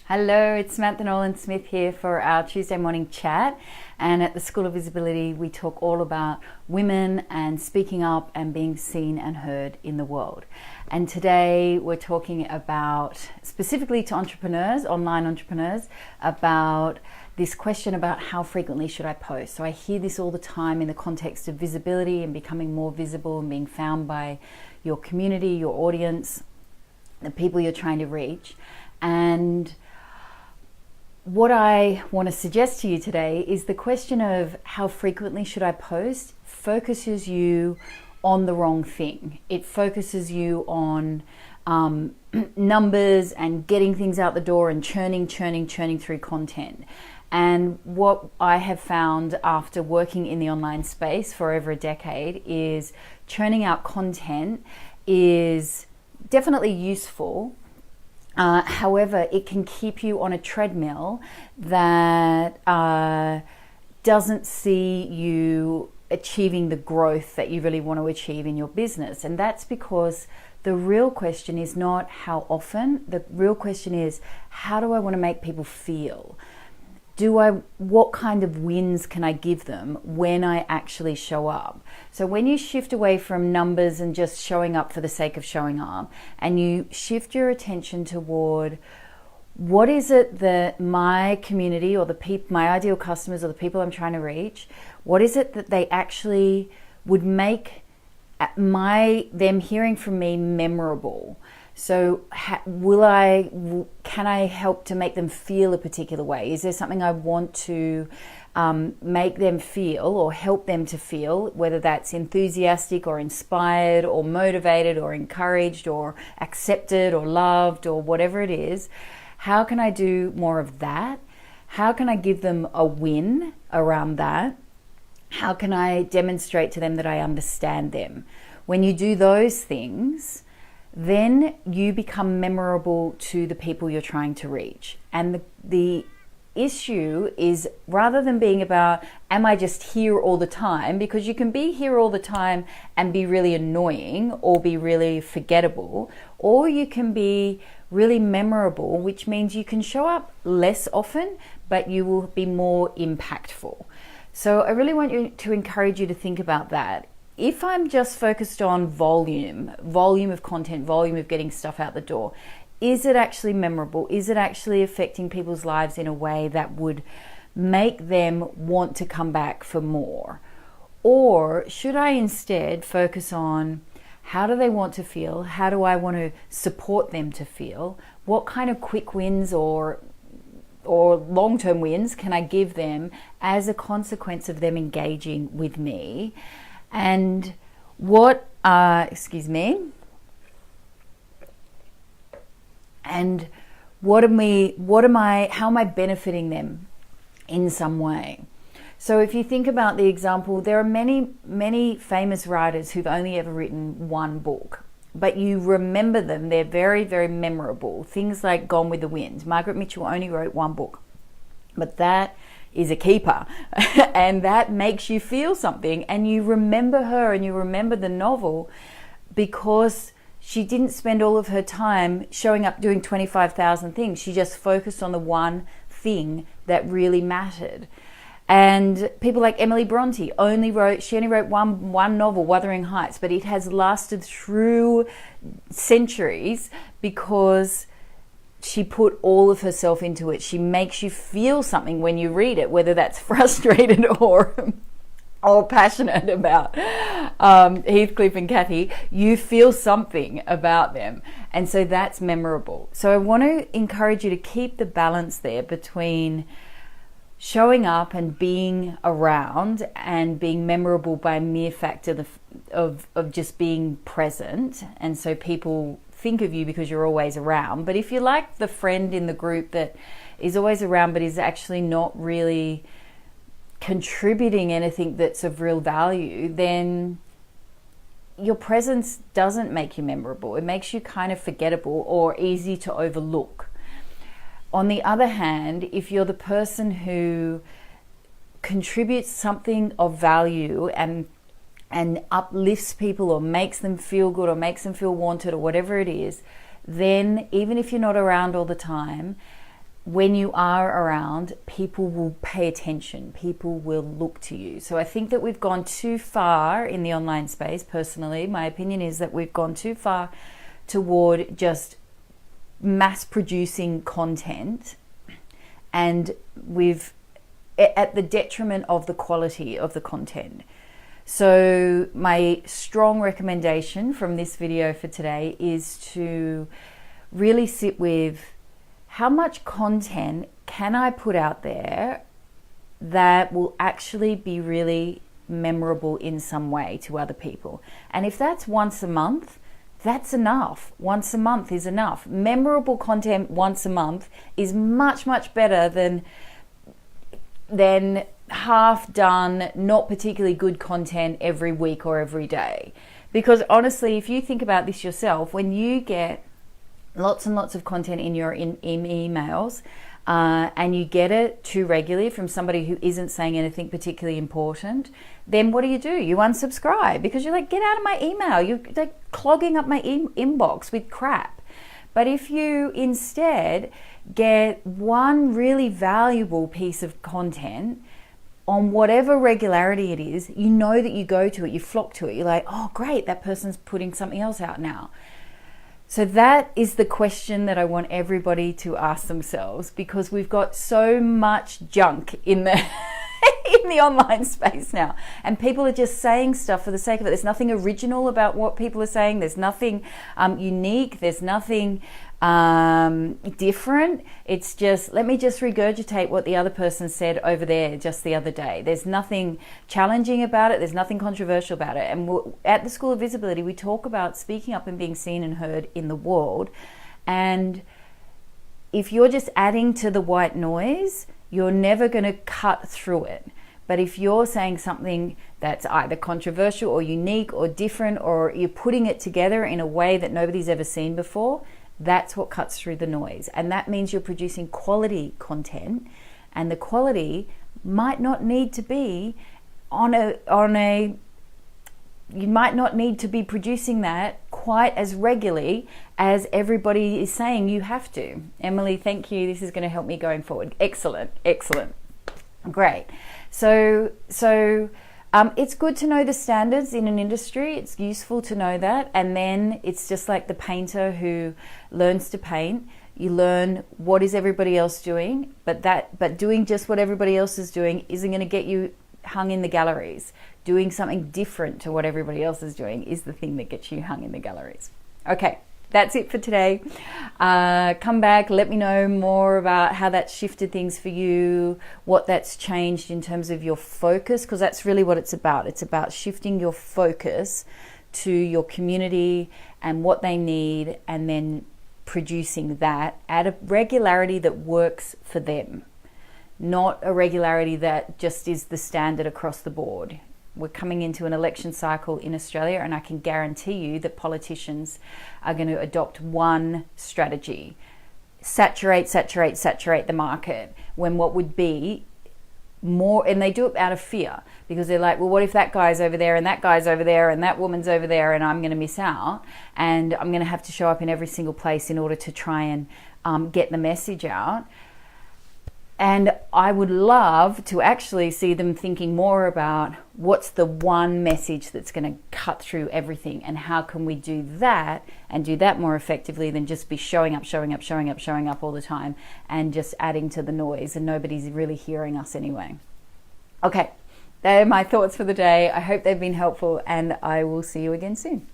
Hello, it's Samantha Nolan-Smith here for our Tuesday morning chat. And at the School of Visibility, we talk all about women and speaking up and being seen and heard in the world. And today we're talking about, specifically to entrepreneurs, online entrepreneurs, about this question about how frequently should I post. So I hear this all the time in the context of visibility and becoming more visible and being found by your community, your audience, the people you're trying to reach. And what I want to suggest to you today is the question of how frequently should I post focuses you on the wrong thing. It focuses you on numbers and getting things out the door and churning through content. And what I have found after working in the online space for over a decade is churning out content is definitely useful. However, it can keep you on a treadmill that doesn't see you achieving the growth that you really want to achieve in your business. And that's because the real question is not how often. The real question is, how do I want to make people feel? What kind of wins can I give them when I actually show up? So when you shift away from numbers and just showing up for the sake of showing up, and you shift your attention toward what is it that my community or my ideal customers or the people I'm trying to reach, what is it that they actually would make them hearing from me memorable? So can I help to make them feel a particular way? Is there something I want to make them feel or help them to feel, whether that's enthusiastic or inspired or motivated or encouraged or accepted or loved or whatever it is? How can I do more of that? How can I give them a win around that? How can I demonstrate to them that I understand them? When you do those things, then you become memorable to the people you're trying to reach. And the issue is, rather than being about, am I just here all the time? Because you can be here all the time and be really annoying or be really forgettable, or you can be really memorable, which means you can show up less often, but you will be more impactful. So I really want to encourage you to think about that. If I'm just focused on volume of content, volume of getting stuff out the door, is it actually memorable? Is it actually affecting people's lives in a way that would make them want to come back for more? Or should I instead focus on how do they want to feel? How do I want to support them to feel? What kind of quick wins or long-term wins can I give them as a consequence of them engaging with me? And how am I benefiting them in some way? So if you think about the example, there are many famous writers who've only ever written one book, but you remember them. They're very, very memorable. Things like Gone with the Wind. Margaret Mitchell only wrote one book, but that is a keeper and that makes you feel something, and you remember her and you remember the novel because she didn't spend all of her time showing up doing 25,000 things. She just focused on the one thing that really mattered. And people like Emily Bronte only wrote one novel, Wuthering Heights, but it has lasted through centuries because she put all of herself into it. She makes you feel something when you read it, whether that's frustrated or passionate about Heathcliff and Kathy. You feel something about them, and so that's memorable. So I want to encourage you to keep the balance there between showing up and being around and being memorable by mere fact of just being present, and so people think of you because you're always around. But if you're like the friend in the group that is always around but is actually not really contributing anything that's of real value, then your presence doesn't make you memorable. It makes you kind of forgettable or easy to overlook. On the other hand, if you're the person who contributes something of value and uplifts people or makes them feel good or makes them feel wanted or whatever it is, then even if you're not around all the time, when you are around, people will pay attention, people will look to you. So I think that we've gone too far in the online space. Personally, my opinion is that we've gone too far toward just mass producing content, and we've at the detriment of the quality of the content. So my strong recommendation from this video for today is to really sit with, how much content can I put out there that will actually be really memorable in some way to other people? And if that's once a month, that's enough. Once a month is enough. Memorable content once a month is much, much better than half done, not particularly good content every week or every day. Because honestly, if you think about this yourself, when you get lots and lots of content in your emails, and you get it too regularly from somebody who isn't saying anything particularly important, then what do? You unsubscribe, because you're like, get out of my email. You're like clogging up my inbox with crap. But if you instead get one really valuable piece of content on whatever regularity it is, you know that you go to it, you flock to it. You're like, oh great, that person's putting something else out now. So that is the question that I want everybody to ask themselves, because we've got so much junk in the in the online space now, and people are just saying stuff for the sake of it. There's nothing original about what people are saying. There's nothing unique. There's nothing different. It's just, let me just regurgitate what the other person said over there just the other day. There's nothing challenging about it. There's nothing controversial about it. And at the School of Visibility, we talk about speaking up and being seen and heard in the world. And if you're just adding to the white noise, you're never going to cut through it. But if you're saying something that's either controversial or unique or different, or you're putting it together in a way that nobody's ever seen before, that's what cuts through the noise. And that means you're producing quality content, and the quality might not need to be you might not need to be producing that quite as regularly as everybody is saying you have to. Emily, thank you. This is going to help me going forward. Excellent. Great. So it's good to know the standards in an industry. It's useful to know that. And then it's just like the painter who learns to paint. You learn what is everybody else doing, but doing just what everybody else is doing isn't going to get you hung in the galleries. Doing something different to what everybody else is doing is the thing that gets you hung in the galleries. Okay, that's it for today. Come back, let me know more about how that's shifted things for you, what that's changed in terms of your focus, because that's really what it's about. It's about shifting your focus to your community and what they need, and then producing that at a regularity that works for them, not a regularity that just is the standard across the board. We're coming into an election cycle in Australia, and I can guarantee you that politicians are going to adopt one strategy: saturate the market, when what would be more, and they do it out of fear, because they're like, well, what if that guy's over there and that guy's over there and that woman's over there, and I'm going to miss out, and I'm going to have to show up in every single place in order to try and get the message out. And I would love to actually see them thinking more about what's the one message that's going to cut through everything, and how can we do that and do that more effectively than just be showing up all the time and just adding to the noise, and nobody's really hearing us anyway. Okay, they're my thoughts for the day. I hope they've been helpful, and I will see you again soon.